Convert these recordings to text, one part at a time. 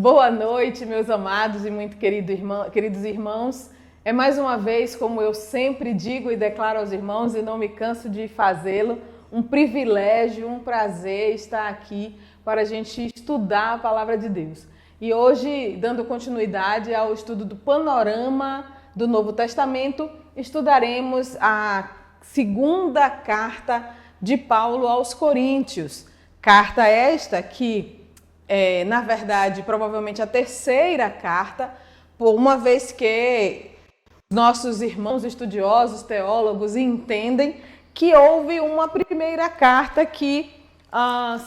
Boa noite, meus amados e muito queridos irmãos. É mais uma vez, como eu sempre digo e declaro aos irmãos, e não me canso de fazê-lo, um privilégio, um prazer estar aqui para a gente estudar a Palavra de Deus. E hoje, dando continuidade ao estudo do panorama do Novo Testamento, estudaremos a segunda carta de Paulo aos Coríntios. Carta esta que na verdade, provavelmente a terceira carta, por uma vez que nossos irmãos estudiosos, teólogos entendem que houve uma primeira carta que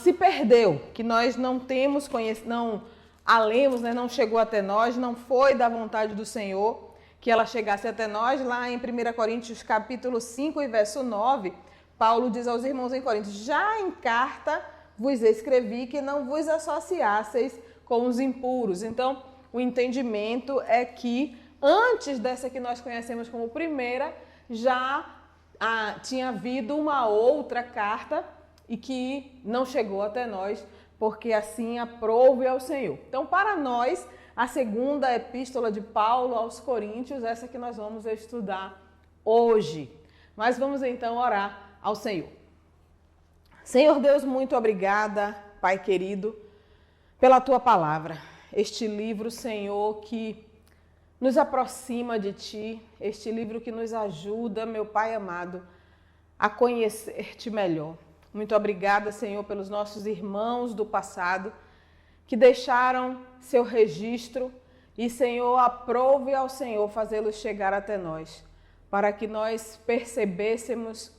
se perdeu, que nós não temos não a lemos, né, não chegou até nós, não foi da vontade do Senhor que ela chegasse até nós. Lá em 1 Coríntios capítulo 5 e verso 9, Paulo diz aos irmãos em Coríntios: já em carta vos escrevi que não vos associasseis com os impuros. Então, o entendimento é que antes dessa que nós conhecemos como primeira, já tinha havido uma outra carta e que não chegou até nós, porque assim aprouve ao Senhor. Então, para nós, a segunda epístola de Paulo aos Coríntios, essa que nós vamos estudar hoje. Mas vamos então orar ao Senhor. Senhor Deus, muito obrigada, Pai querido, pela Tua palavra. Este livro, Senhor, que nos aproxima de Ti, este livro que nos ajuda, meu Pai amado, a conhecer-Te melhor. Muito obrigada, Senhor, pelos nossos irmãos do passado que deixaram seu registro e, Senhor, aprove ao Senhor fazê-los chegar até nós, para que nós percebêssemos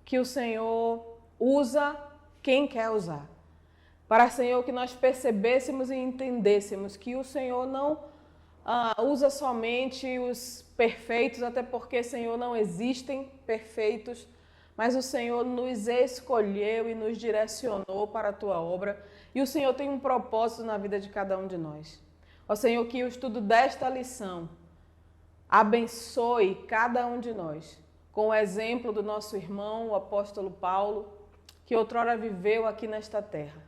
que o Senhor usa quem quer usar. Para, Senhor, que nós percebêssemos e entendêssemos que o Senhor não usa somente os perfeitos, até porque, Senhor, não existem perfeitos, mas o Senhor nos escolheu e nos direcionou para a Tua obra, e o Senhor tem um propósito na vida de cada um de nós. Ó Senhor, que o estudo desta lição abençoe cada um de nós, com o exemplo do nosso irmão, o apóstolo Paulo, que outrora viveu aqui nesta terra.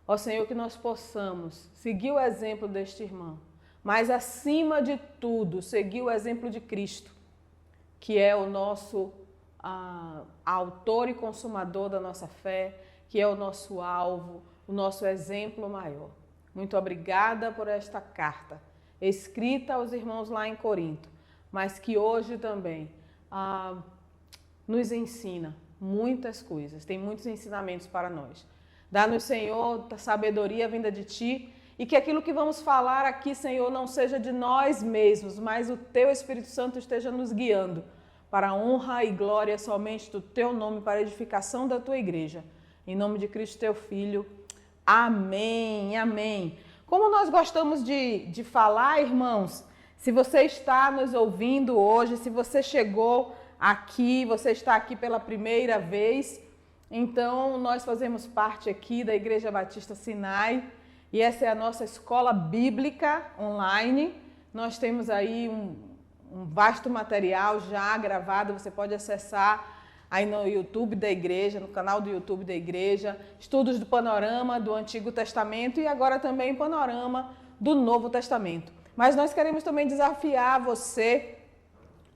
Ó Senhor, que nós possamos seguir o exemplo deste irmão, mas acima de tudo, seguir o exemplo de Cristo, que é o nosso autor e consumador da nossa fé, que é o nosso alvo, o nosso exemplo maior. Muito obrigada por esta carta, escrita aos irmãos lá em Corinto, mas que hoje também nos ensina muitas coisas, tem muitos ensinamentos para nós. Dá-nos, Senhor, a sabedoria vinda de Ti, e que aquilo que vamos falar aqui, Senhor, não seja de nós mesmos, mas o Teu Espírito Santo esteja nos guiando para a honra e glória somente do Teu nome, para a edificação da Tua igreja. Em nome de Cristo, Teu Filho. Amém, amém. Como nós gostamos de falar, irmãos, se você está nos ouvindo hoje, se você chegou aqui, você está aqui pela primeira vez, então nós fazemos parte aqui da Igreja Batista Sinai e essa é a nossa escola bíblica online. Nós temos aí um vasto material já gravado, você pode acessar aí no YouTube da igreja, no canal do YouTube da igreja, estudos do panorama do Antigo Testamento e agora também panorama do Novo Testamento. Mas nós queremos também desafiar você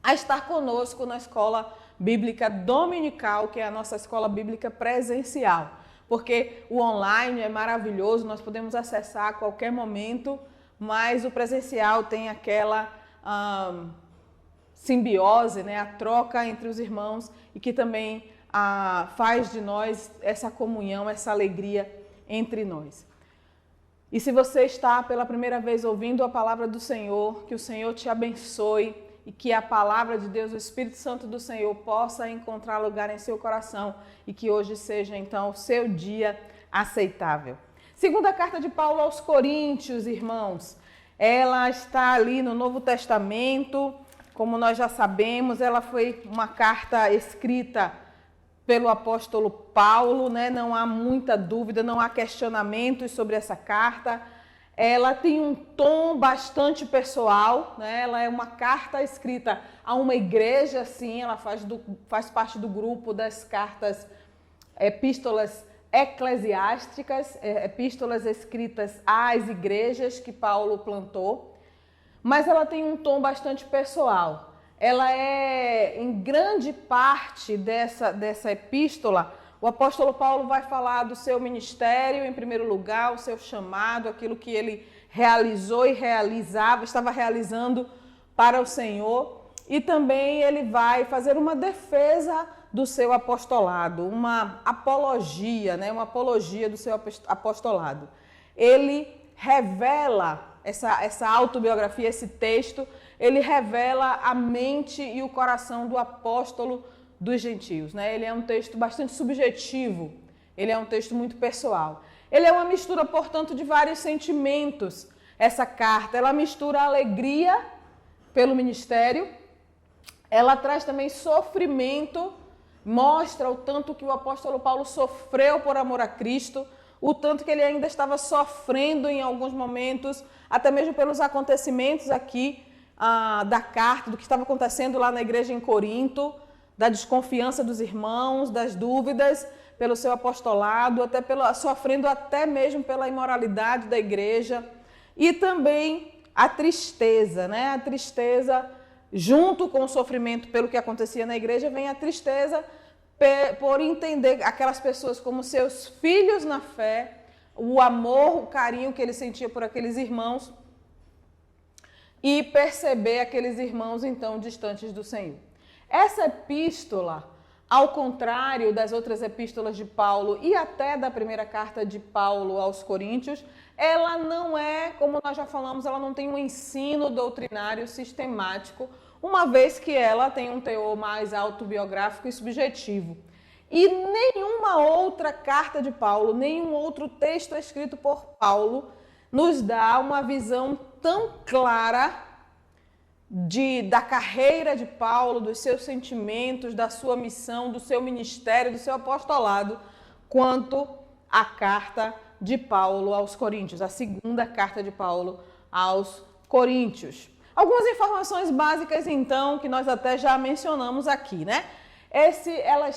a estar conosco na escola bíblica dominical, que é a nossa escola bíblica presencial, porque o online é maravilhoso, nós podemos acessar a qualquer momento, mas o presencial tem aquela simbiose, né, a troca entre os irmãos e que também faz de nós essa comunhão, essa alegria entre nós. E se você está pela primeira vez ouvindo a palavra do Senhor, que o Senhor te abençoe e que a palavra de Deus, o Espírito Santo do Senhor, possa encontrar lugar em seu coração e que hoje seja, então, o seu dia aceitável. Segunda carta de Paulo aos Coríntios, irmãos, ela está ali no Novo Testamento, como nós já sabemos, ela foi uma carta escrita pelo apóstolo Paulo, né? Não há muita dúvida, não há questionamentos sobre essa carta. Ela tem um tom bastante pessoal, né? Ela é uma carta escrita a uma igreja, sim, ela faz parte do grupo das cartas, epístolas eclesiásticas, epístolas escritas às igrejas que Paulo plantou, mas ela tem um tom bastante pessoal. Ela é, em grande parte dessa epístola, o apóstolo Paulo vai falar do seu ministério, em primeiro lugar, o seu chamado, aquilo que ele realizou e estava realizando para o Senhor. E também ele vai fazer uma defesa do seu apostolado, uma apologia, né? Uma apologia do seu apostolado. Ele revela essa autobiografia, esse texto, ele revela a mente e o coração do apóstolo dos gentios, né? Ele é um texto bastante subjetivo, ele é um texto muito pessoal. Ele é uma mistura, portanto, de vários sentimentos. Essa carta, ela mistura alegria pelo ministério, ela traz também sofrimento, mostra o tanto que o apóstolo Paulo sofreu por amor a Cristo, o tanto que ele ainda estava sofrendo em alguns momentos, até mesmo pelos acontecimentos aqui da carta, do que estava acontecendo lá na igreja em Corinto, da desconfiança dos irmãos, das dúvidas pelo seu apostolado, sofrendo até mesmo pela imoralidade da igreja, e também a tristeza, né? A tristeza, junto com o sofrimento pelo que acontecia na igreja, vem a tristeza por entender aquelas pessoas como seus filhos na fé, o amor, o carinho que ele sentia por aqueles irmãos e perceber aqueles irmãos então distantes do Senhor. Essa epístola, ao contrário das outras epístolas de Paulo e até da primeira carta de Paulo aos Coríntios, ela não é, como nós já falamos, ela não tem um ensino doutrinário sistemático, uma vez que ela tem um teor mais autobiográfico e subjetivo. E nenhuma outra carta de Paulo, nenhum outro texto escrito por Paulo nos dá uma visão tão clara da carreira de Paulo, dos seus sentimentos, da sua missão, do seu ministério, do seu apostolado, quanto a carta de Paulo aos Coríntios, a segunda carta de Paulo aos Coríntios. Algumas informações básicas, então, que nós até já mencionamos aqui, né? Ela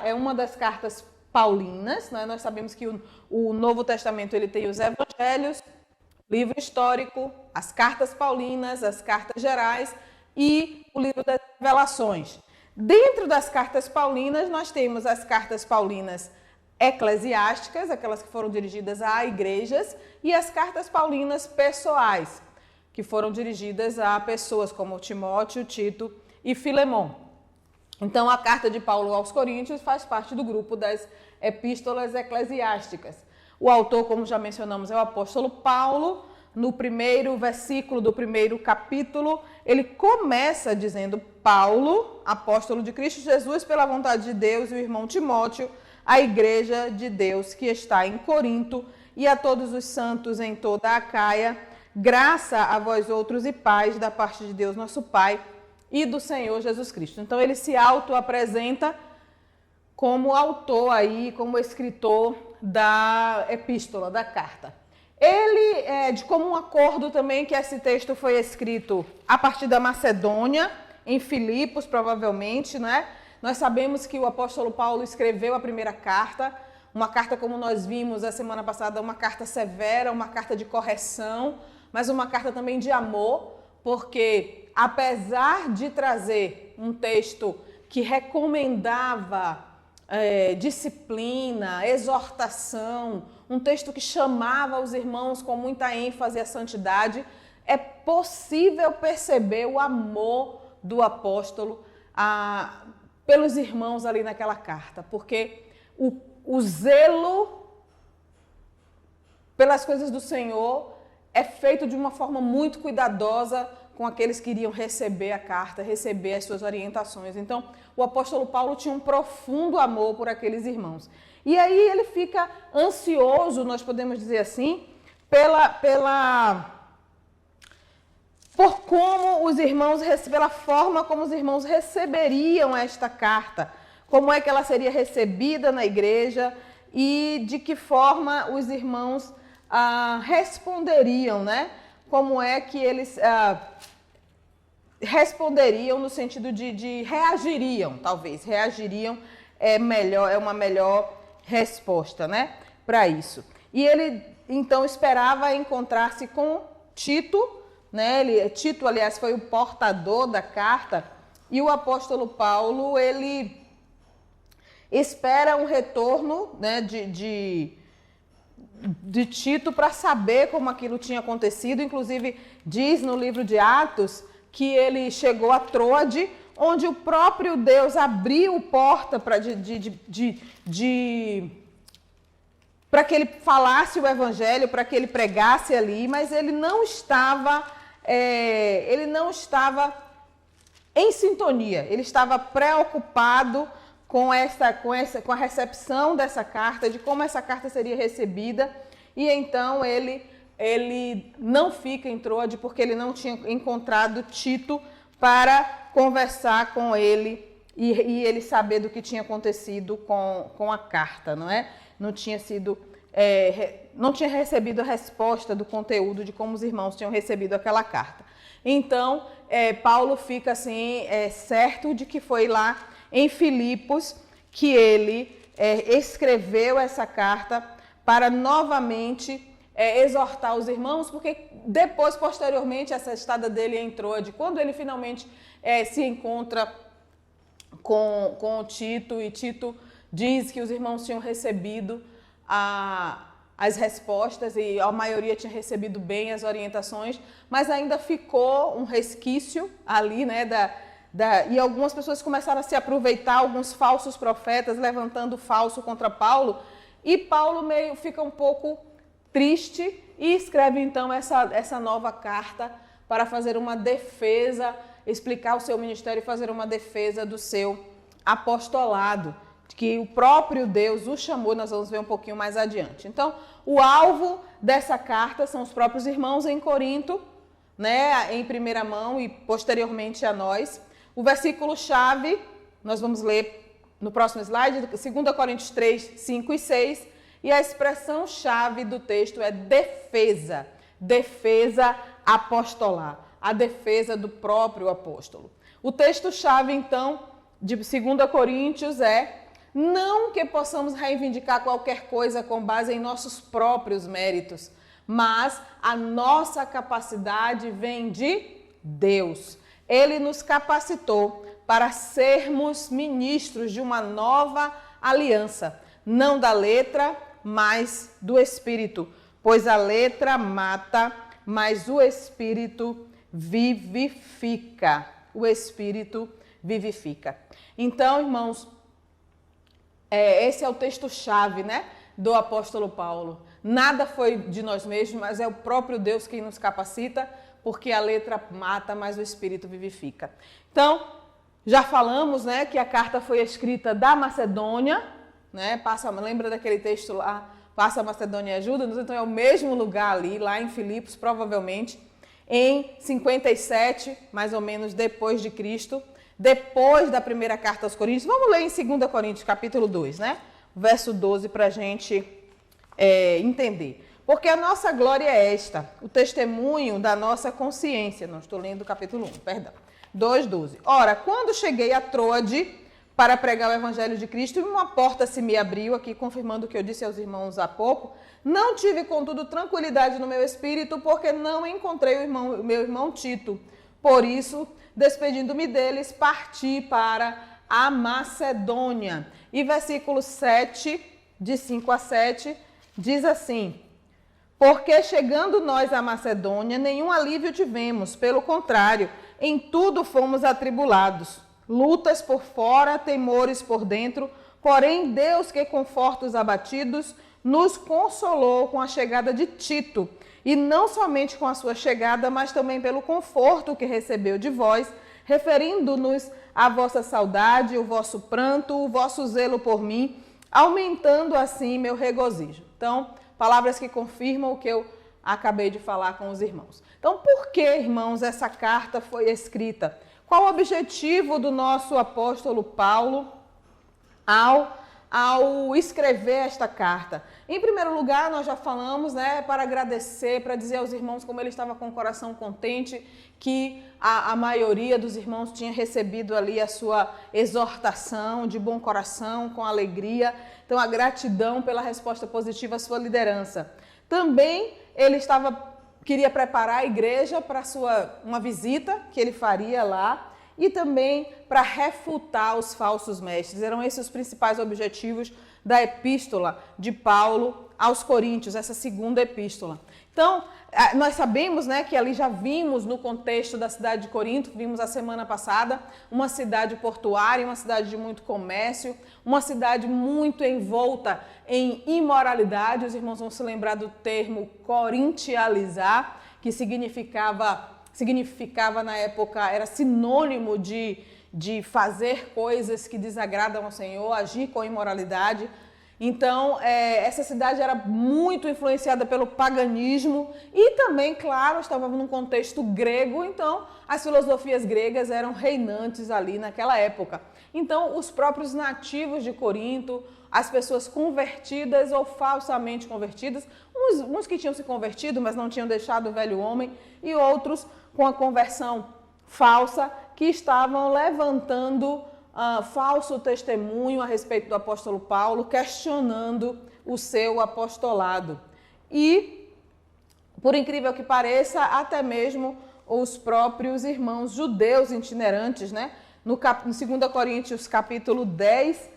é uma das cartas paulinas, né? Nós sabemos que o Novo Testamento ele tem os evangelhos, livro histórico, as cartas paulinas, as cartas gerais e o livro das revelações. Dentro das cartas paulinas, nós temos as cartas paulinas eclesiásticas, aquelas que foram dirigidas a igrejas, e as cartas paulinas pessoais, que foram dirigidas a pessoas como Timóteo, Tito e Filemon. Então, a carta de Paulo aos Coríntios faz parte do grupo das epístolas eclesiásticas. O autor, como já mencionamos, é o apóstolo Paulo. No primeiro versículo do primeiro capítulo, ele começa dizendo: Paulo, apóstolo de Cristo Jesus, pela vontade de Deus, e o irmão Timóteo, a igreja de Deus que está em Corinto, e a todos os santos em toda a Acaia, graça a vós outros e paz da parte de Deus nosso Pai e do Senhor Jesus Cristo. Então ele se auto-apresenta como autor aí, como escritor da epístola, da carta. Ele é de comum acordo também que esse texto foi escrito a partir da Macedônia, em Filipos, provavelmente, né? Nós sabemos que o apóstolo Paulo escreveu a primeira carta, uma carta, como nós vimos a semana passada, uma carta severa, uma carta de correção, mas uma carta também de amor, porque apesar de trazer um texto que recomendava disciplina, exortação, um texto que chamava os irmãos com muita ênfase à santidade, é possível perceber o amor do apóstolo pelos irmãos ali naquela carta, porque o zelo pelas coisas do Senhor é feito de uma forma muito cuidadosa com aqueles que iriam receber a carta, receber as suas orientações. Então, o apóstolo Paulo tinha um profundo amor por aqueles irmãos. E aí ele fica ansioso, nós podemos dizer assim, pela forma como os irmãos receberiam esta carta, como é que ela seria recebida na igreja e de que forma os irmãos responderiam, né? Como é que eles responderiam no sentido de reagiriam, talvez. Reagiriam é uma melhor resposta, né, para isso. E ele, então, esperava encontrar-se com Tito, né, Tito, aliás, foi o portador da carta, e o apóstolo Paulo, ele espera um retorno, né, de Tito para saber como aquilo tinha acontecido. Inclusive, diz no livro de Atos que ele chegou a Troade, onde o próprio Deus abriu porta para que ele falasse o evangelho, para que ele pregasse ali, mas ele não estava em sintonia, ele estava preocupado com a recepção dessa carta, de como essa carta seria recebida, e então ele não fica em Troade porque ele não tinha encontrado Tito para conversar com ele e ele saber do que tinha acontecido com a carta, não é? Não tinha recebido a resposta do conteúdo de como os irmãos tinham recebido aquela carta. Então, Paulo fica assim, certo de que foi lá em Filipos que ele escreveu essa carta para novamente exortar os irmãos, porque depois, posteriormente, essa estada dele em Troade, quando ele finalmente se encontra com Tito, e Tito diz que os irmãos tinham recebido as respostas e a maioria tinha recebido bem as orientações, mas ainda ficou um resquício ali, né, e algumas pessoas começaram a se aproveitar, alguns falsos profetas levantando falso contra Paulo, e Paulo meio fica um pouco triste e escreve então essa nova carta para fazer uma defesa, explicar o seu ministério e fazer uma defesa do seu apostolado, que o próprio Deus o chamou. Nós vamos ver um pouquinho mais adiante. Então, o alvo dessa carta são os próprios irmãos em Corinto, né, em primeira mão e posteriormente a nós. O versículo-chave, nós vamos ler no próximo slide, 2 Coríntios 3, 5 e 6, e a expressão-chave do texto é defesa, defesa apostolar, a defesa do próprio apóstolo. O texto-chave, então, de 2 Coríntios é: não que possamos reivindicar qualquer coisa com base em nossos próprios méritos, mas a nossa capacidade vem de Deus. Ele nos capacitou para sermos ministros de uma nova aliança, não da letra, mas do Espírito, pois a letra mata, mas o Espírito vivifica. O Espírito vivifica. Então, irmãos, esse é o texto-chave, né, do apóstolo Paulo. Nada foi de nós mesmos, mas é o próprio Deus quem nos capacita, porque a letra mata, mas o Espírito vivifica. Então, já falamos, né, que a carta foi escrita da Macedônia, né? Lembra daquele texto lá, passa a Macedônia e ajuda-nos? Então é o mesmo lugar ali, lá em Filipos, provavelmente, em 57, mais ou menos depois de Cristo, depois da primeira carta aos Coríntios. Vamos ler em 2 Coríntios, capítulo 2, né? Verso 12, para a gente entender. Porque a nossa glória é esta, o testemunho da nossa consciência. Não estou lendo o capítulo 1, perdão. 2:12. Ora, quando cheguei a Troade para pregar o evangelho de Cristo, e uma porta se me abriu, aqui confirmando o que eu disse aos irmãos há pouco, não tive, contudo, tranquilidade no meu espírito, porque não encontrei o meu irmão Tito. Por isso, despedindo-me deles, parti para a Macedônia. E versículo 7, de 5 a 7, diz assim: porque chegando nós à Macedônia, nenhum alívio tivemos, pelo contrário, em tudo fomos atribulados, lutas por fora, temores por dentro, porém Deus, que conforta os abatidos, nos consolou com a chegada de Tito, e não somente com a sua chegada, mas também pelo conforto que recebeu de vós, referindo-nos à vossa saudade, o vosso pranto, o vosso zelo por mim, aumentando assim meu regozijo. Então, palavras que confirmam o que eu acabei de falar com os irmãos. Então, por que, irmãos, essa carta foi escrita? Qual o objetivo do nosso apóstolo Paulo ao ao escrever esta carta? Em primeiro lugar, nós já falamos, né, para agradecer, para dizer aos irmãos como ele estava com o coração contente, que a maioria dos irmãos tinha recebido ali a sua exortação de bom coração, com alegria. Então, a gratidão pela resposta positiva à sua liderança. Também ele queria preparar a igreja para uma visita que ele faria lá, e também para refutar os falsos mestres. Eram esses os principais objetivos da epístola de Paulo aos Coríntios, essa segunda epístola. Então, nós sabemos, né, que ali já vimos no contexto da cidade de Corinto, vimos a semana passada, uma cidade portuária, uma cidade de muito comércio, uma cidade muito envolta em imoralidade. Os irmãos vão se lembrar do termo corintializar, que significava na época, era sinônimo de fazer coisas que desagradam ao Senhor, agir com imoralidade. Então, essa cidade era muito influenciada pelo paganismo e também, claro, estava num contexto grego, então as filosofias gregas eram reinantes ali naquela época. Então, os próprios nativos de Corinto, as pessoas convertidas ou falsamente convertidas, uns que tinham se convertido, mas não tinham deixado o velho homem, e outros com a conversão falsa, que estavam levantando falso testemunho a respeito do apóstolo Paulo, questionando o seu apostolado. E, por incrível que pareça, até mesmo os próprios irmãos judeus itinerantes, né? No 2 Coríntios capítulo 10,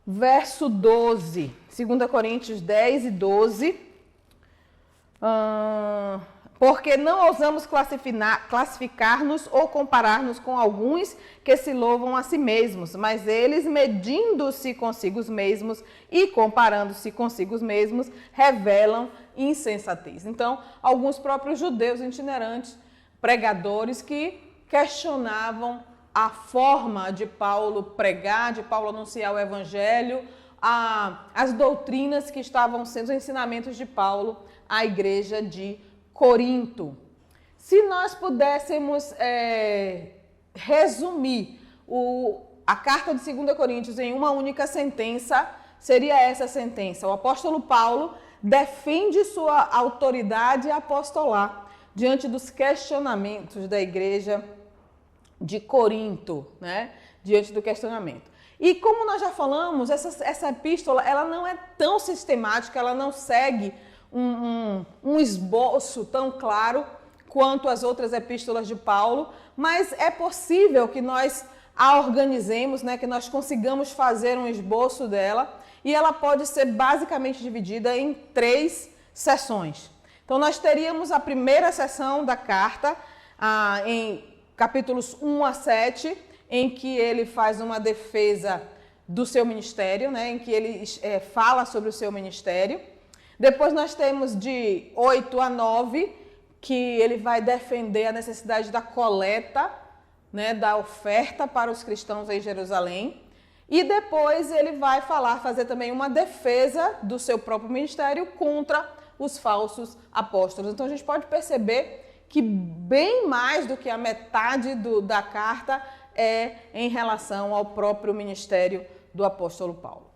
verso 12. 2 Coríntios 10 e 12. Porque não ousamos classificar-nos ou comparar-nos com alguns que se louvam a si mesmos, mas eles, medindo-se consigo mesmos e comparando-se consigo mesmos, revelam insensatez. Então, alguns próprios judeus itinerantes, pregadores, que questionavam a forma de Paulo pregar, de Paulo anunciar o evangelho, as doutrinas que estavam sendo, os ensinamentos de Paulo à igreja de Corinto. Se nós pudéssemos resumir a carta de 2 Coríntios em uma única sentença, seria essa sentença. O apóstolo Paulo defende sua autoridade apostolar diante dos questionamentos da igreja de Corinto, né? Diante do questionamento. E como nós já falamos, essa epístola ela não é tão sistemática, ela não segue um esboço tão claro quanto as outras epístolas de Paulo, mas é possível que nós a organizemos, né, que nós consigamos fazer um esboço dela, e ela pode ser basicamente dividida em 3 sessões. Então, nós teríamos a primeira sessão da carta, em capítulos 1 a 7, em que ele faz uma defesa do seu ministério, né, em que ele fala sobre o seu ministério. Depois nós temos de 8 a 9, que ele vai defender a necessidade da coleta, né, da oferta para os cristãos em Jerusalém. E depois ele vai fazer também uma defesa do seu próprio ministério contra os falsos apóstolos. Então a gente pode perceber que bem mais do que a metade da carta é em relação ao próprio ministério do apóstolo Paulo.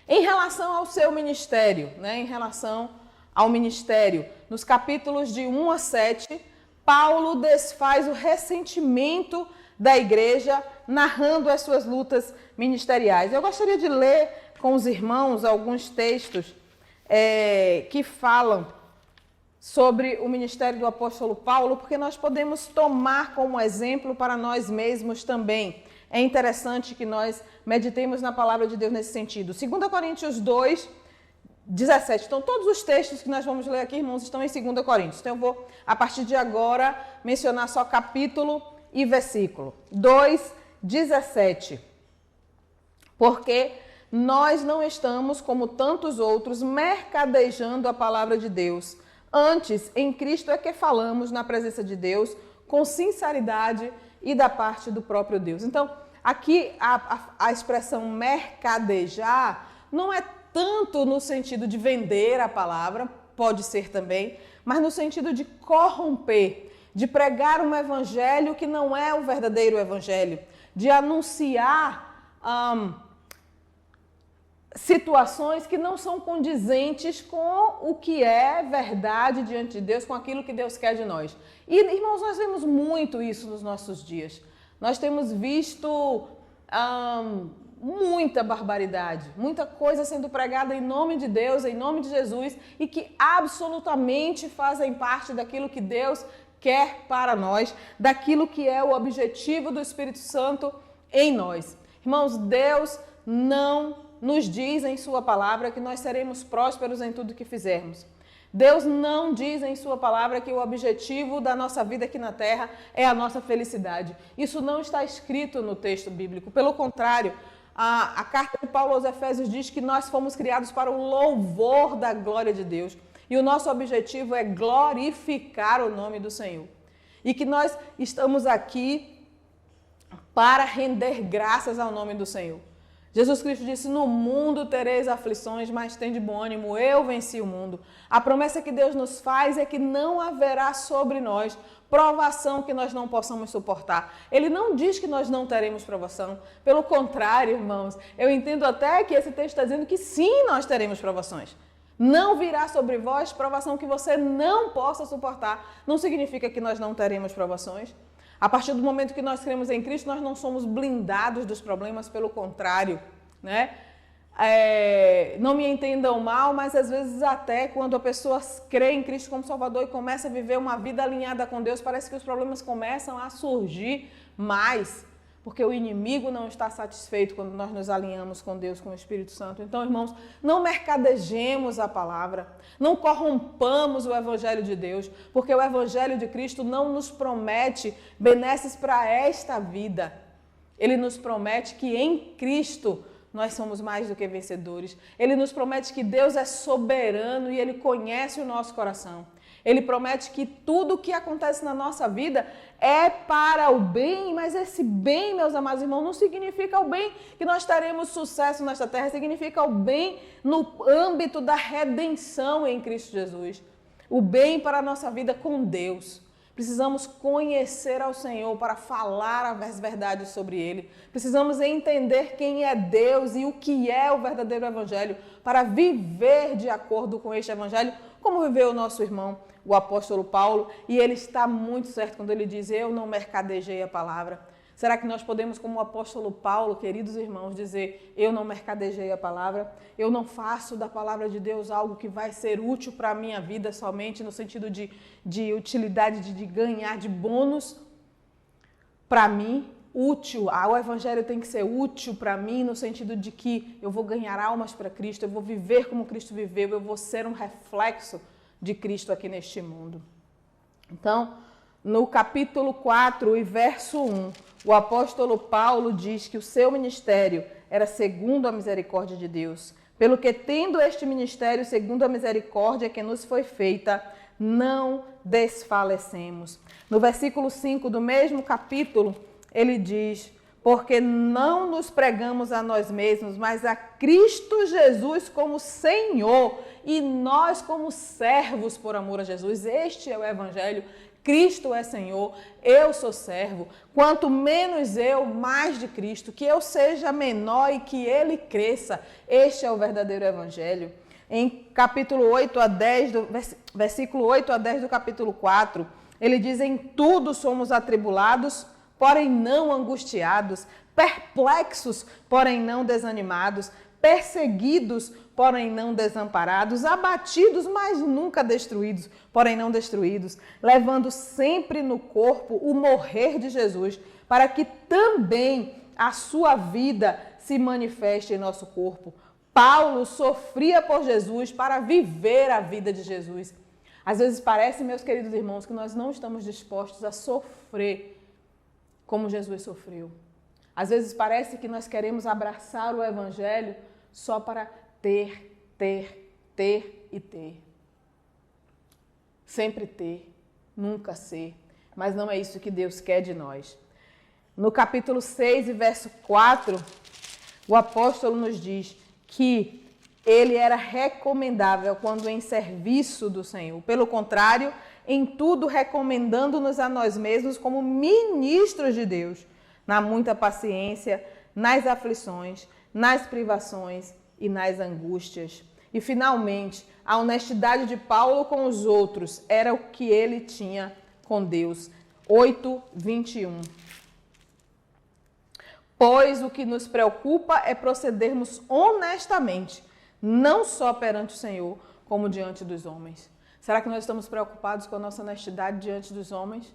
Em relação ao seu ministério, né, em relação ao ministério, nos capítulos de 1 a 7, Paulo desfaz o ressentimento da igreja, narrando as suas lutas ministeriais. Eu gostaria de ler com os irmãos alguns textos que falam sobre o ministério do apóstolo Paulo, porque nós podemos tomar como exemplo para nós mesmos também. É interessante que nós meditemos na palavra de Deus nesse sentido. 2 Coríntios 2, 17. Então, todos os textos que nós vamos ler aqui, irmãos, estão em 2 Coríntios. Então, eu vou, a partir de agora, mencionar só capítulo e versículo. 2, 17. Porque nós não estamos, como tantos outros, mercadejando a palavra de Deus. Antes, em Cristo é que falamos na presença de Deus com sinceridade e da parte do próprio Deus. Então, aqui a expressão mercadejar não é tanto no sentido de vender a palavra, pode ser também, mas no sentido de corromper, de pregar um evangelho que não é o verdadeiro evangelho, de anunciar situações que não são condizentes com o que é verdade diante de Deus, com aquilo que Deus quer de nós. E, irmãos, nós vemos muito isso nos nossos dias. Nós temos visto muita barbaridade, muita coisa sendo pregada em nome de Deus, em nome de Jesus, e que absolutamente fazem parte daquilo que Deus quer para nós, daquilo que é o objetivo do Espírito Santo em nós. Irmãos, Deus não nos diz em sua palavra que nós seremos prósperos em tudo que fizermos. Deus não diz em sua palavra que o objetivo da nossa vida aqui na terra é a nossa felicidade. Isso não está escrito no texto bíblico. Pelo contrário, a carta de Paulo aos Efésios diz que nós fomos criados para o louvor da glória de Deus. E o nosso objetivo é glorificar o nome do Senhor. E que nós estamos aqui para render graças ao nome do Senhor. Jesus Cristo disse, no mundo tereis aflições, mas tende bom ânimo, eu venci o mundo. A promessa que Deus nos faz é que não haverá sobre nós provação que nós não possamos suportar. Ele não diz que nós não teremos provação. Pelo contrário, irmãos, eu entendo até que esse texto está dizendo que sim, nós teremos provações. Não virá sobre vós provação que você não possa suportar. Não significa que nós não teremos provações. A partir do momento que nós cremos em Cristo, nós não somos blindados dos problemas, pelo contrário, né? Não me entendam mal, mas às vezes até quando a pessoa crê em Cristo como Salvador e começa a viver uma vida alinhada com Deus, parece que os problemas começam a surgir mais, porque o inimigo não está satisfeito quando nós nos alinhamos com Deus, com o Espírito Santo. Então, irmãos, não mercadejemos a palavra, não corrompamos o Evangelho de Deus, porque o Evangelho de Cristo não nos promete benesses para esta vida. Ele nos promete que em Cristo nós somos mais do que vencedores. Ele nos promete que Deus é soberano e Ele conhece o nosso coração. Ele promete que tudo o que acontece na nossa vida é para o bem, mas esse bem, meus amados irmãos, não significa o bem que nós teremos sucesso nesta terra, significa o bem no âmbito da redenção em Cristo Jesus. O bem para a nossa vida com Deus. Precisamos conhecer ao Senhor para falar as verdades sobre Ele. Precisamos entender quem é Deus e o que é o verdadeiro Evangelho para viver de acordo com este Evangelho, como viveu o nosso irmão, o apóstolo Paulo, e ele está muito certo quando ele diz, eu não mercadejei a palavra. Será que nós podemos, como o apóstolo Paulo, queridos irmãos, dizer, eu não mercadejei a palavra, eu não faço da palavra de Deus algo que vai ser útil para a minha vida somente, no sentido de utilidade, de ganhar, de bônus para mim, útil, o evangelho tem que ser útil para mim, no sentido de que eu vou ganhar almas para Cristo, eu vou viver como Cristo viveu, eu vou ser um reflexo de Cristo aqui neste mundo. Então, no capítulo 4 e verso 1, o apóstolo Paulo diz que o seu ministério era segundo a misericórdia de Deus. Pelo que, tendo este ministério segundo a misericórdia que nos foi feita, não desfalecemos. No versículo 5 do mesmo capítulo, ele diz, porque não nos pregamos a nós mesmos, mas a Cristo Jesus como Senhor e nós como servos por amor a Jesus. Este é o Evangelho. Cristo é Senhor, eu sou servo. Quanto menos eu, mais de Cristo. Que eu seja menor e que Ele cresça. Este é o verdadeiro Evangelho. Em capítulo 8 a 10, versículo 8 a 10 do capítulo 4, ele diz, em tudo somos atribulados, porém não angustiados, perplexos, porém não desanimados, perseguidos, porém não desamparados, abatidos, mas nunca destruídos, porém não destruídos, levando sempre no corpo o morrer de Jesus, para que também a sua vida se manifeste em nosso corpo. Paulo sofria por Jesus para viver a vida de Jesus. Às vezes parece, meus queridos irmãos, que nós não estamos dispostos a sofrer como Jesus sofreu. Às vezes parece que nós queremos abraçar o Evangelho só para ter e ter. Sempre ter, nunca ser. Mas não é isso que Deus quer de nós. No capítulo 6 e verso 4, o apóstolo nos diz que ele era recomendável quando em serviço do Senhor. Pelo contrário, em tudo recomendando-nos a nós mesmos como ministros de Deus, na muita paciência, nas aflições, nas privações e nas angústias. E, finalmente, a honestidade de Paulo com os outros era o que ele tinha com Deus. 8:21. Pois o que nos preocupa é procedermos honestamente, não só perante o Senhor, como diante dos homens. Será que nós estamos preocupados com a nossa honestidade diante dos homens?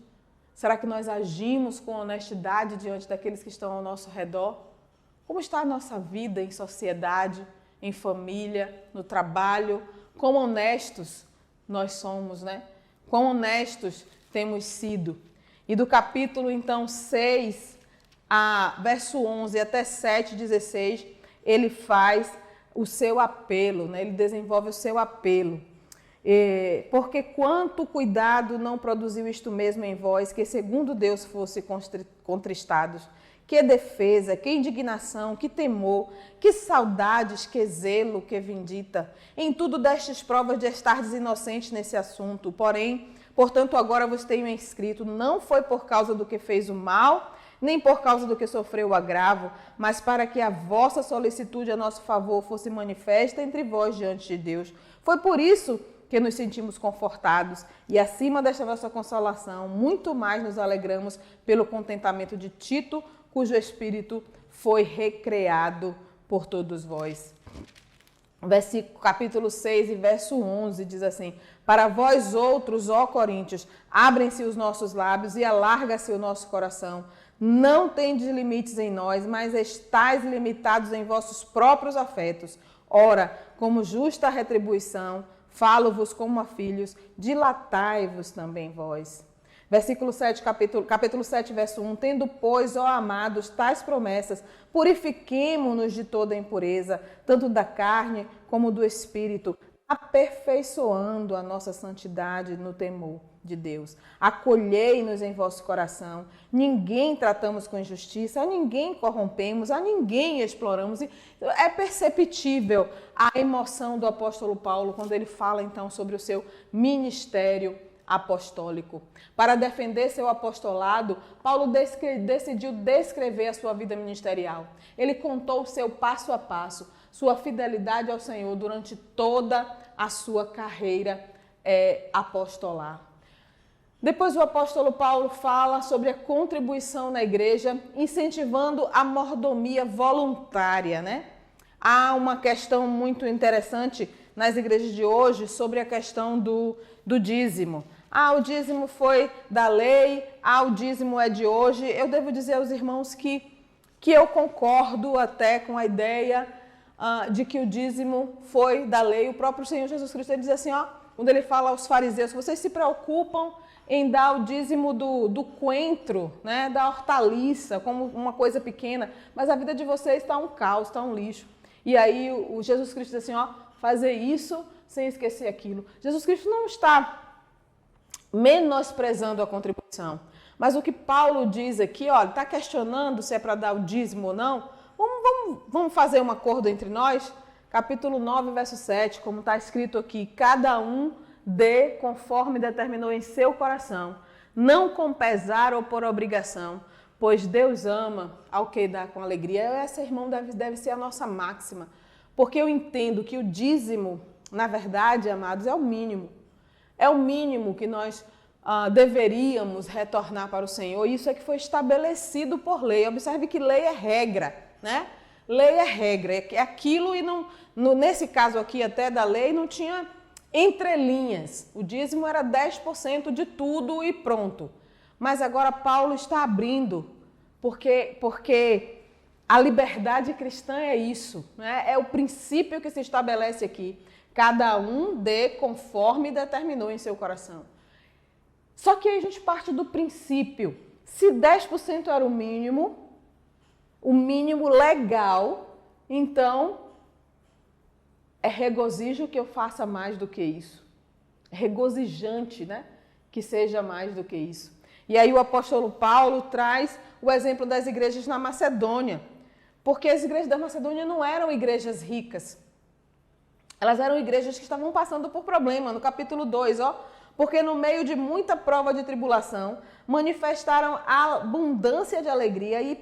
Será que nós agimos com honestidade diante daqueles que estão ao nosso redor? Como está a nossa vida em sociedade, em família, no trabalho? Quão honestos nós somos, né? Quão honestos temos sido? E do capítulo, então, 6, verso 11 até 7:16, ele faz o seu apelo, né? Ele desenvolve o seu apelo. Porque quanto cuidado não produziu isto mesmo em vós, que segundo Deus fosse contristados. Que defesa, que indignação, que temor, que saudades, que zelo, que vindita. Em tudo destes provas de estardes inocentes nesse assunto. Porém, portanto, agora vos tenho escrito, não foi por causa do que fez o mal, nem por causa do que sofreu o agravo, mas para que a vossa solicitude a nosso favor fosse manifesta entre vós diante de Deus. Foi por isso que nos sentimos confortados e, acima desta nossa consolação, muito mais nos alegramos pelo contentamento de Tito, cujo espírito foi recreado por todos vós. Capítulo 6 e verso 11 diz assim: para vós outros, ó Coríntios, abrem-se os nossos lábios e alarga-se o nosso coração. Não tendes limites em nós, mas estáis limitados em vossos próprios afetos. Ora, como justa retribuição, falo-vos como a filhos, dilatai-vos também vós. Versículo 7, capítulo 7, verso 1. Tendo, pois, ó amados, tais promessas, purifiquemo-nos de toda impureza, tanto da carne como do espírito, aperfeiçoando a nossa santidade no temor de Deus. Acolhei-nos em vosso coração. Ninguém tratamos com injustiça, a ninguém corrompemos, a ninguém exploramos. É perceptível a emoção do apóstolo Paulo quando ele fala, então, sobre o seu ministério apostólico. Para defender seu apostolado, Paulo decidiu descrever a sua vida ministerial. Ele contou o seu passo a passo, sua fidelidade ao Senhor durante toda a sua carreira apostolar. Depois o apóstolo Paulo fala sobre a contribuição na igreja, incentivando a mordomia voluntária, né? Há uma questão muito interessante nas igrejas de hoje sobre a questão do dízimo. O dízimo foi da lei, o dízimo é de hoje. Eu devo dizer aos irmãos que eu concordo até com a ideia de que o dízimo foi da lei. O próprio Senhor Jesus Cristo ele diz assim, quando ele fala aos fariseus, vocês se preocupam em dar o dízimo do coentro, né, da hortaliça, como uma coisa pequena, mas a vida de vocês está um caos, está um lixo. E aí o Jesus Cristo diz assim, fazer isso sem esquecer aquilo. Jesus Cristo não está menosprezando a contribuição, mas o que Paulo diz aqui, está questionando se é para dar o dízimo ou não, vamos fazer um acordo entre nós? Capítulo 9, verso 7, como está escrito aqui, cada um dê conforme determinou em seu coração, não com pesar ou por obrigação, pois Deus ama ao que dá com alegria. Essa, irmão, deve ser a nossa máxima, porque eu entendo que o dízimo, na verdade, amados, é o mínimo. É o mínimo que nós deveríamos retornar para o Senhor. Isso é que foi estabelecido por lei. Observe que lei é regra, né? Lei é regra. É aquilo e não, nesse caso aqui até da lei não tinha entrelinhas. O dízimo era 10% de tudo e pronto. Mas agora Paulo está abrindo, porque a liberdade cristã é isso, né? É o princípio que se estabelece aqui. Cada um dê conforme determinou em seu coração. Só que aí a gente parte do princípio. Se 10% era o mínimo legal, então é regozijo que eu faça mais do que isso. É regozijante, né? Que seja mais do que isso. E aí o apóstolo Paulo traz o exemplo das igrejas na Macedônia. Porque as igrejas da Macedônia não eram igrejas ricas. Elas eram igrejas que estavam passando por problema. No capítulo 2, porque no meio de muita prova de tribulação, manifestaram a abundância de alegria e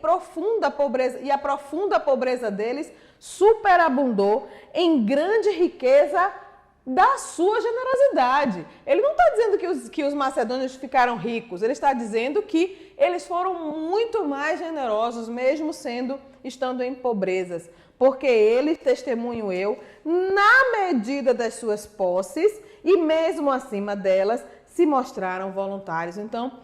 a profunda pobreza deles superabundou em grande riqueza da sua generosidade. Ele não está dizendo que os macedônios ficaram ricos, ele está dizendo que eles foram muito mais generosos, mesmo estando em pobrezas, porque eles, testemunho eu, na medida das suas posses e mesmo acima delas, se mostraram voluntários. Então,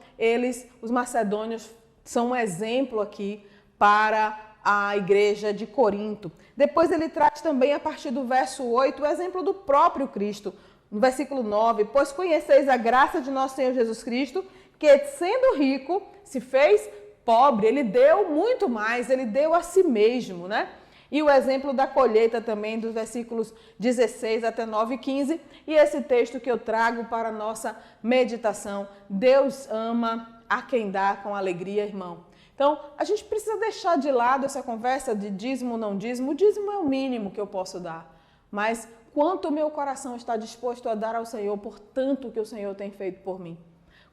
os macedônios, são um exemplo aqui para a igreja de Corinto. Depois ele traz também, a partir do verso 8, o exemplo do próprio Cristo. No versículo 9, pois conheceis a graça de nosso Senhor Jesus Cristo, que sendo rico, se fez pobre. Ele deu muito mais, ele deu a si mesmo, né? E o exemplo da colheita também, dos versículos 16 até 9 e 15. E esse texto que eu trago para a nossa meditação. Deus ama a quem dá com alegria, irmão. Então, a gente precisa deixar de lado essa conversa de dízimo ou não dízimo. O dízimo é o mínimo que eu posso dar. Mas quanto o meu coração está disposto a dar ao Senhor por tanto que o Senhor tem feito por mim?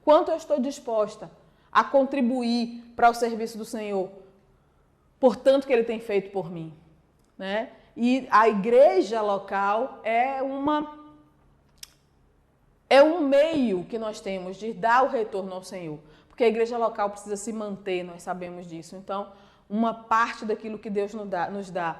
Quanto eu estou disposta a contribuir para o serviço do Senhor por tanto que Ele tem feito por mim? Né? E a igreja local é um meio que nós temos de dar o retorno ao Senhor. Porque a igreja local precisa se manter, nós sabemos disso. Então, uma parte daquilo que Deus nos dá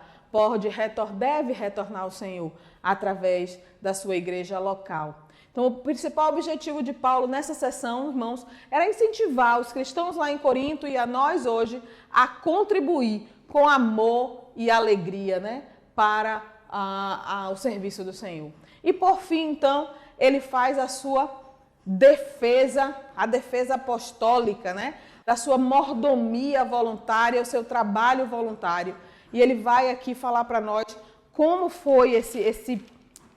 deve retornar ao Senhor através da sua igreja local. Então, o principal objetivo de Paulo nessa sessão, irmãos, era incentivar os cristãos lá em Corinto e a nós hoje a contribuir com amor e alegria, né, para o serviço do Senhor. E por fim, então, ele faz a sua defesa apostólica, né? Da sua mordomia voluntária, o seu trabalho voluntário. E ele vai aqui falar para nós como foi esse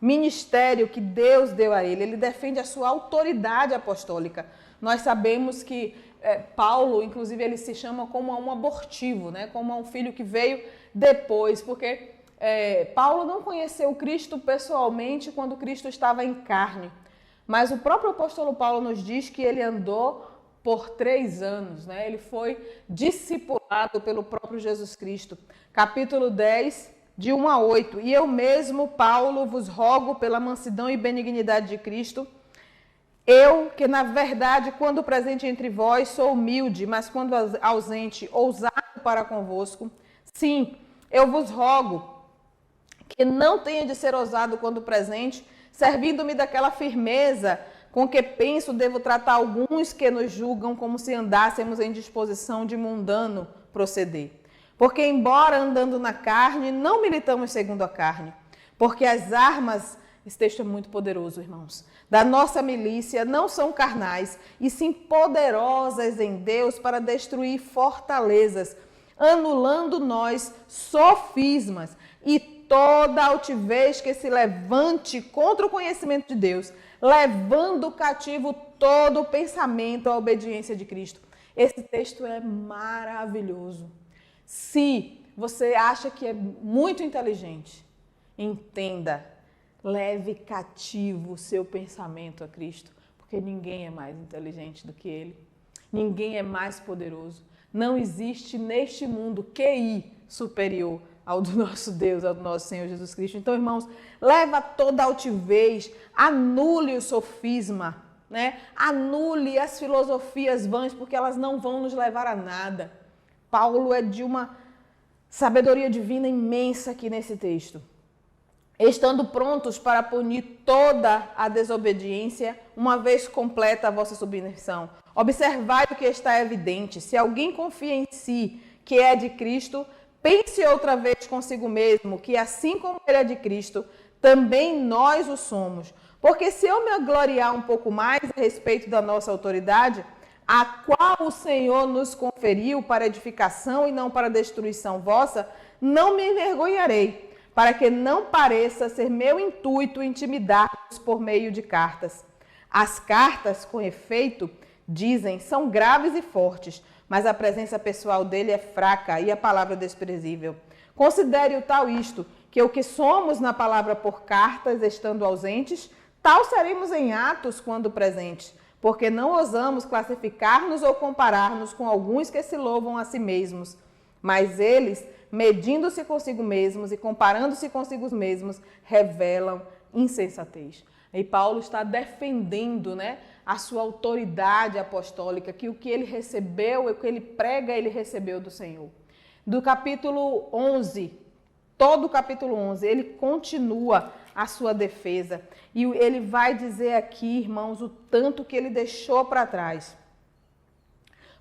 ministério que Deus deu a ele. Ele defende a sua autoridade apostólica. Nós sabemos que Paulo, inclusive, ele se chama como um abortivo, né? Como um filho que veio depois, porque Paulo não conheceu Cristo pessoalmente quando Cristo estava em carne. Mas o próprio apóstolo Paulo nos diz que ele andou por 3 anos, né? Ele foi discipulado pelo próprio Jesus Cristo. Capítulo 10, de 1 a 8. E eu mesmo, Paulo, vos rogo pela mansidão e benignidade de Cristo, eu, que na verdade, quando presente entre vós, sou humilde, mas quando ausente, ousado para convosco. Sim, eu vos rogo que não tenha de ser ousado quando presente, servindo-me daquela firmeza com que penso devo tratar alguns que nos julgam como se andássemos em disposição de mundano proceder. Porque, embora andando na carne, não militamos segundo a carne. Porque as armas, esse texto é muito poderoso, irmãos, da nossa milícia não são carnais, e sim poderosas em Deus para destruir fortalezas, anulando nós sofismas e toda altivez que se levante contra o conhecimento de Deus, levando cativo todo o pensamento à obediência de Cristo. Esse texto é maravilhoso. Se você acha que é muito inteligente, entenda, leve cativo o seu pensamento a Cristo, porque ninguém é mais inteligente do que Ele. Ninguém é mais poderoso. Não existe neste mundo QI superior ao do nosso Deus, ao do nosso Senhor Jesus Cristo. Então, irmãos, leva toda a altivez, anule o sofisma, né? Anule as filosofias vãs, porque elas não vão nos levar a nada. Paulo é de uma sabedoria divina imensa aqui nesse texto. Estando prontos para punir toda a desobediência, uma vez completa a vossa submissão. Observai o que está evidente. Se alguém confia em si, que é de Cristo, pense outra vez consigo mesmo, que assim como ele é de Cristo, também nós o somos. Porque se eu me gloriar um pouco mais a respeito da nossa autoridade, a qual o Senhor nos conferiu para edificação e não para destruição vossa, não me envergonharei, para que não pareça ser meu intuito intimidar-vos por meio de cartas. As cartas, com efeito, dizem, são graves e fortes, mas a presença pessoal dele é fraca e a palavra desprezível. Considere o tal isto, que o que somos na palavra por cartas, estando ausentes, Tal seremos em atos quando presente, porque não ousamos classificar-nos ou comparar-nos com alguns que se louvam a si mesmos. Mas eles, medindo-se consigo mesmos e comparando-se consigo mesmos, revelam insensatez. E Paulo está defendendo, a sua autoridade apostólica, que o que ele recebeu, o que ele prega, ele recebeu do Senhor. Do capítulo 11, todo o capítulo 11, ele continua a sua defesa. E ele vai dizer aqui, irmãos, o tanto que ele deixou para trás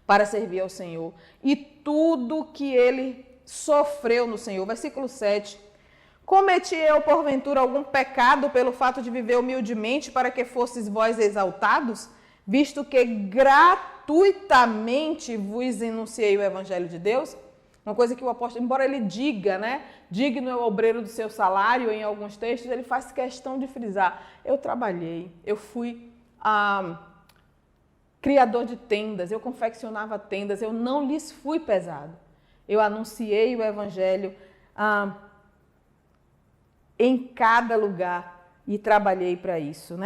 para servir ao Senhor. E tudo que ele sofreu no Senhor. Versículo 7. Cometi eu, porventura, algum pecado pelo fato de viver humildemente para que fosseis vós exaltados? Visto que gratuitamente vos enunciei o Evangelho de Deus? Uma coisa que o apóstolo, embora ele diga, digno é o obreiro do seu salário, em alguns textos, ele faz questão de frisar. Eu trabalhei, eu fui criador de tendas, eu confeccionava tendas, eu não lhes fui pesado. Eu anunciei o Evangelho em cada lugar e trabalhei para isso,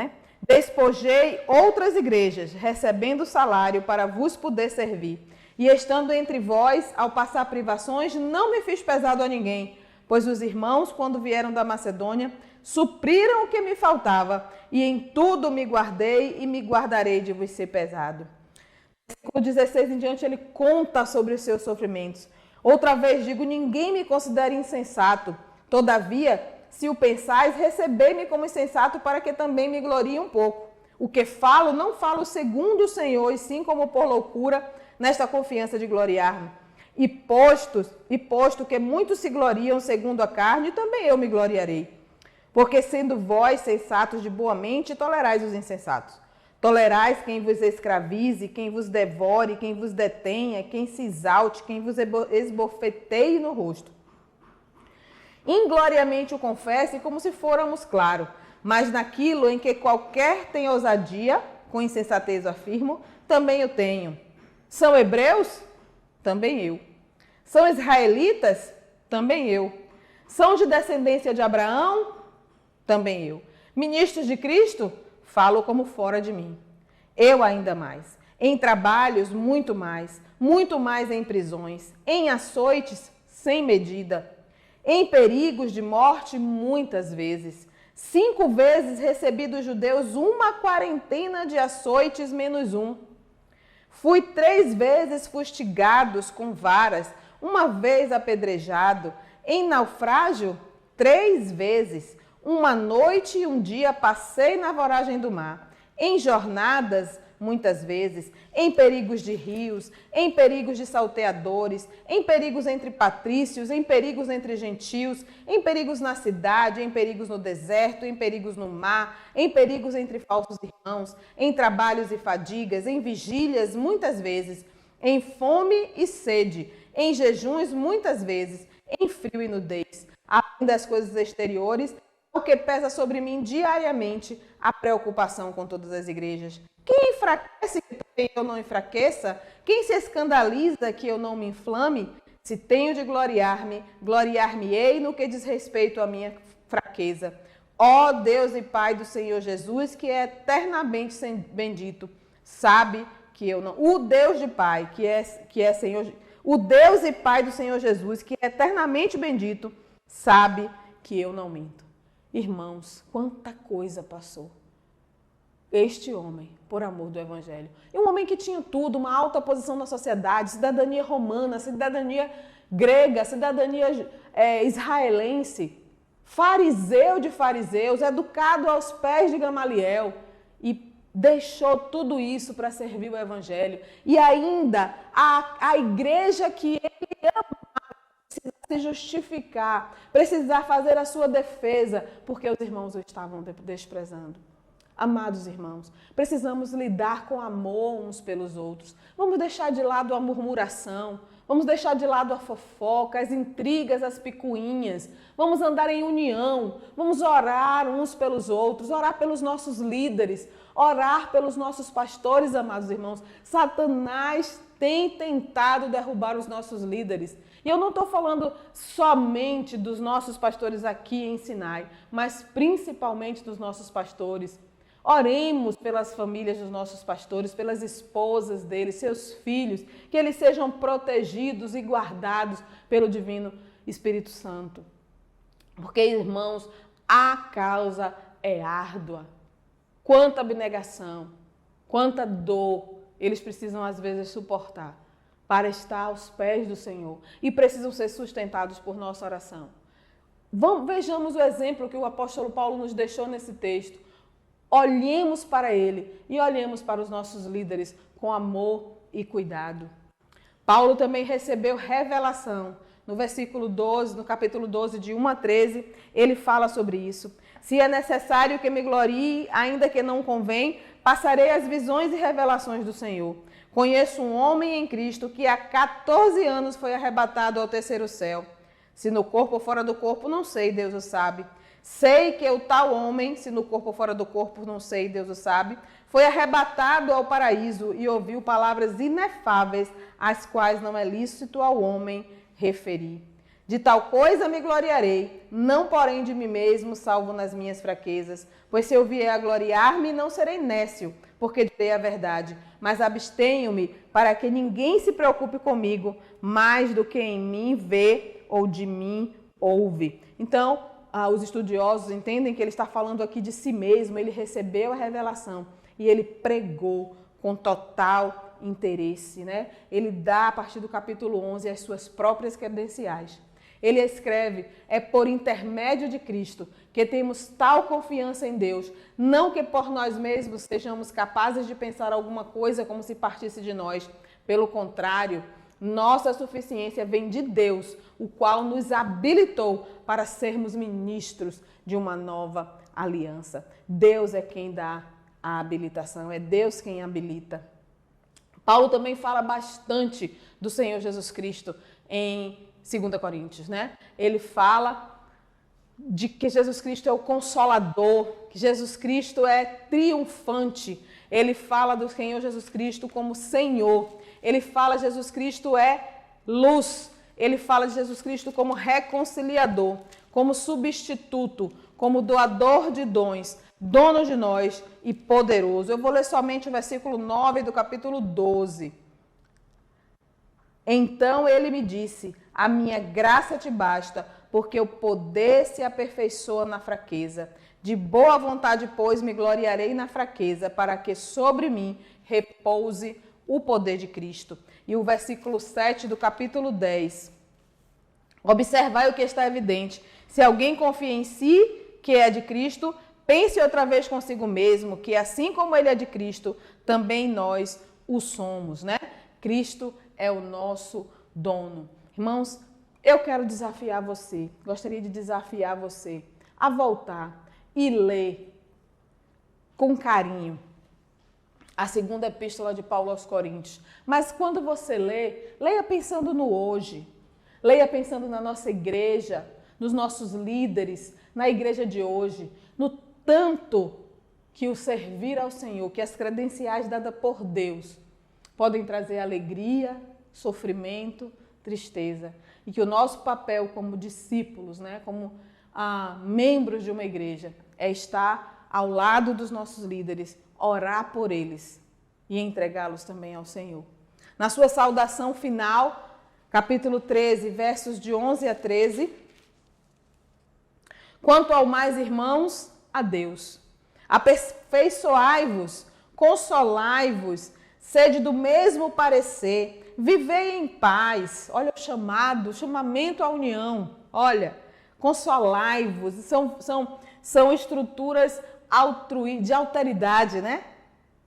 Despojei outras igrejas, recebendo salário para vos poder servir. E estando entre vós, ao passar privações, não me fiz pesado a ninguém, pois os irmãos, quando vieram da Macedônia, supriram o que me faltava, e em tudo me guardei e me guardarei de vos ser pesado. Versículo 16 em diante, ele conta sobre os seus sofrimentos. Outra vez digo, ninguém me considere insensato. Todavia, se o pensais, recebei-me como insensato para que também me glorie um pouco. O que falo, não falo segundo o Senhor, e sim como por loucura, nesta confiança de gloriar-me. E posto que muitos se gloriam segundo a carne, também eu me gloriarei. Porque sendo vós sensatos de boa mente, tolerais os insensatos. Tolerais quem vos escravize, quem vos devore, quem vos detenha, quem se exalte, quem vos esbofeteie no rosto. Ingloriamente o confesse como se fôramos claro, mas naquilo em que qualquer tem ousadia, com insensatez afirmo, também eu tenho. São hebreus? Também eu. São israelitas? Também eu. São de descendência de Abraão? Também eu. Ministros de Cristo? Falo como fora de mim. Eu ainda mais. Em trabalhos, muito mais em prisões, em açoites, sem medida, em perigos de morte, muitas vezes. 5 vezes recebi dos judeus 1/40 de açoites menos 1. Fui 3 vezes fustigados com varas, 1 vez apedrejado. Em naufrágio, 3 vezes. 1 noite e 1 dia passei na voragem do mar. Em jornadas, muitas vezes, em perigos de rios, em perigos de salteadores, em perigos entre patrícios, em perigos entre gentios, em perigos na cidade, em perigos no deserto, em perigos no mar, em perigos entre falsos irmãos, em trabalhos e fadigas, em vigílias, muitas vezes, em fome e sede, em jejuns, muitas vezes, em frio e nudez, além das coisas exteriores, o que pesa sobre mim diariamente a preocupação com todas as igrejas. Quem enfraquece que eu não enfraqueça? Quem se escandaliza que eu não me inflame? Se tenho de gloriar-me, gloriar-me-ei no que diz respeito à minha fraqueza. Ó Deus e Pai do Senhor Jesus, que é eternamente bendito, sabe que eu não... O Deus de Pai, que é Senhor... O Deus e Pai do Senhor Jesus, que é eternamente bendito, sabe que eu não minto. Irmãos, quanta coisa passou este homem, por amor do Evangelho. E um homem que tinha tudo, uma alta posição na sociedade, cidadania romana, cidadania grega, cidadania israelense, fariseu de fariseus, educado aos pés de Gamaliel, e deixou tudo isso para servir o Evangelho. E ainda a igreja que ele ama precisa se justificar, precisar fazer a sua defesa, porque os irmãos o estavam desprezando. Amados irmãos, precisamos lidar com amor uns pelos outros. Vamos deixar de lado a murmuração, Vamos deixar de lado a fofoca, as intrigas, as picuinhas. Vamos andar em união. Vamos orar uns pelos outros, orar pelos nossos líderes, orar pelos nossos pastores, amados irmãos. Satanás tem tentado derrubar os nossos líderes. E eu não estou falando somente dos nossos pastores aqui em Sinai, mas principalmente dos nossos pastores. Oremos pelas famílias dos nossos pastores, pelas esposas deles, seus filhos, que eles sejam protegidos e guardados pelo Divino Espírito Santo. Porque, irmãos, a causa é árdua. Quanta abnegação, quanta dor eles precisam às vezes suportar para estar aos pés do Senhor e precisam ser sustentados por nossa oração. Vejamos o exemplo que o apóstolo Paulo nos deixou nesse texto. Olhemos para ele e olhemos para os nossos líderes com amor e cuidado. Paulo também recebeu revelação. No versículo 12, no capítulo 12, de 1 a 13, ele fala sobre isso. Se é necessário que me glorie, ainda que não convém, passarei as visões e revelações do Senhor. Conheço um homem em Cristo que há 14 anos foi arrebatado ao terceiro céu. Se no corpo ou fora do corpo, não sei, Deus o sabe. Sei que o tal homem, se no corpo ou fora do corpo, não sei, Deus o sabe, foi arrebatado ao paraíso e ouviu palavras inefáveis, as quais não é lícito ao homem referir. De tal coisa me gloriarei, não porém de mim mesmo, salvo nas minhas fraquezas. Pois se eu vier a gloriar-me, não serei nécio, porque direi a verdade. Mas abstenho-me para que ninguém se preocupe comigo, mais do que em mim vê ou de mim ouve. Então, os estudiosos entendem que ele está falando aqui de si mesmo, ele recebeu a revelação e ele pregou com total interesse, né? Ele dá, a partir do capítulo 11, as suas próprias credenciais. Ele escreve, é por intermédio de Cristo que temos tal confiança em Deus, não que por nós mesmos sejamos capazes de pensar alguma coisa como se partisse de nós. Pelo contrário, nossa suficiência vem de Deus, o qual nos habilitou para sermos ministros de uma nova aliança. Deus é quem dá a habilitação, é Deus quem habilita. Paulo também fala bastante do Senhor Jesus Cristo em 2 Coríntios, né? Ele fala de que Jesus Cristo é o Consolador, que Jesus Cristo é triunfante. Ele fala do Senhor Jesus Cristo como Senhor. Ele fala de Jesus Cristo é luz. Ele fala de Jesus Cristo como reconciliador, como substituto, como doador de dons, dono de nós e poderoso. Eu vou ler somente o versículo 9 do capítulo 12. Então ele me disse, a minha graça te basta, porque o poder se aperfeiçoa na fraqueza. De boa vontade, pois, me gloriarei na fraqueza, para que sobre mim repouse o poder de Cristo. E o versículo 7 do capítulo 10. Observai o que está evidente. Se alguém confia em si, que é de Cristo, pense outra vez consigo mesmo, que assim como ele é de Cristo, também nós o somos, né? Cristo é o nosso dono. Irmãos, eu quero desafiar você, gostaria de desafiar você a voltar e ler com carinho a segunda epístola de Paulo aos Coríntios. Mas quando você lê, leia pensando no hoje, leia pensando na nossa igreja, nos nossos líderes, na igreja de hoje, no tanto que o servir ao Senhor, que as credenciais dadas por Deus podem trazer alegria, sofrimento, tristeza. E que o nosso papel como discípulos, né, como membros de uma igreja, é estar ao lado dos nossos líderes, orar por eles e entregá-los também ao Senhor. Na sua saudação final, capítulo 13, versos de 11 a 13. Quanto ao mais, irmãos, a Deus. Aperfeiçoai-vos, consolai-vos, sede do mesmo parecer, vivei em paz. Olha o chamamento à união. Olha, consolai-vos. São estruturas de alteridade, né?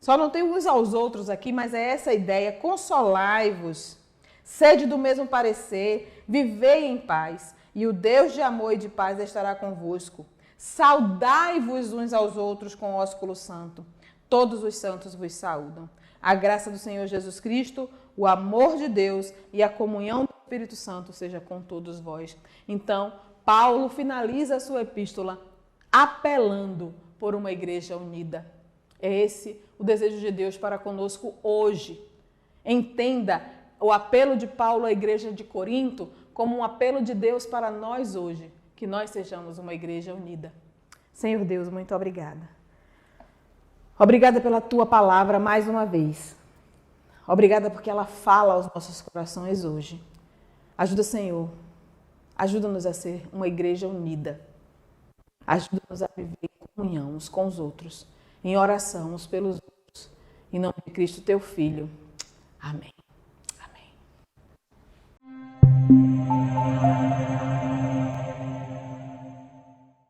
Só não tem uns aos outros aqui, mas é essa a ideia. Consolai-vos, sede do mesmo parecer, vivei em paz. E o Deus de amor e de paz estará convosco. Saudai-vos uns aos outros com ósculo santo. Todos os santos vos saúdam. A graça do Senhor Jesus Cristo, o amor de Deus e a comunhão do Espírito Santo seja com todos vós. Então, Paulo finaliza a sua epístola apelando por uma igreja unida. É esse o desejo de Deus para conosco hoje. Entenda o apelo de Paulo à igreja de Corinto como um apelo de Deus para nós hoje, que nós sejamos uma igreja unida. Senhor Deus, muito obrigada. Obrigada pela tua palavra mais uma vez. Obrigada porque ela fala aos nossos corações hoje. Ajuda, Senhor. Ajuda-nos a ser uma igreja unida. Ajuda-nos a viver em comunhão uns com os outros, em oração uns pelos outros. Em nome de Cristo, teu Filho. Amém. Amém.